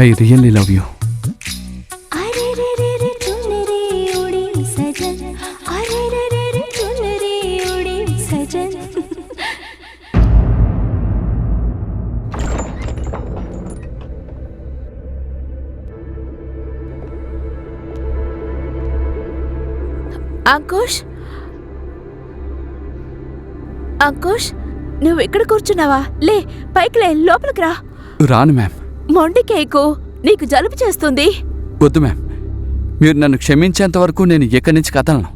I really love you. Ankush, Ankush, నువ్వు ఇక్కడ కూర్చున్నావా? లే, పైకి లే, లోపలికి రా. రాను మ్యామ్. మొండి కేకు, నీకు జలుబు చేస్తుంది. వద్దు మ్యామ్, మీరు నన్ను క్షమించేంత వరకు నేను ఇక్కడి నుంచి కదలను.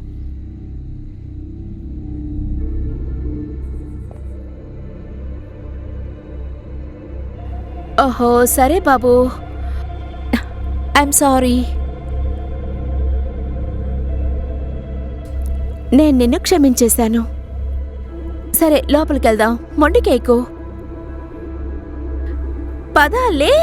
ఓహో, సరే బాబు, ఐఎమ్ సారీ. నేను నిన్ను క్షమించేశాను. సరే, లోపలికి వెళ్దాం. మొండి కేకు, పదాలే.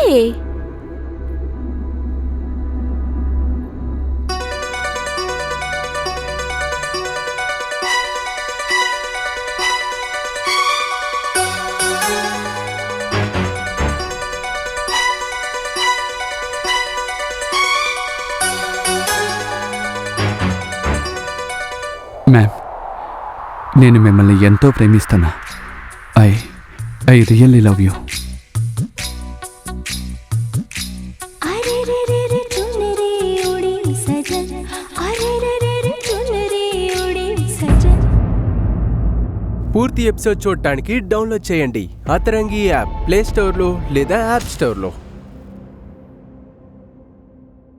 మ్యామ్, నేను మిమ్మల్ని ఎంతో ప్రేమిస్తున్నా. I really love you. పూర్తి ఎపిసోడ్ చూడటానికి డౌన్లోడ్ చేయండి అతరంగి యాప్ ప్లే స్టోర్లో లేదా యాప్ స్టోర్లో.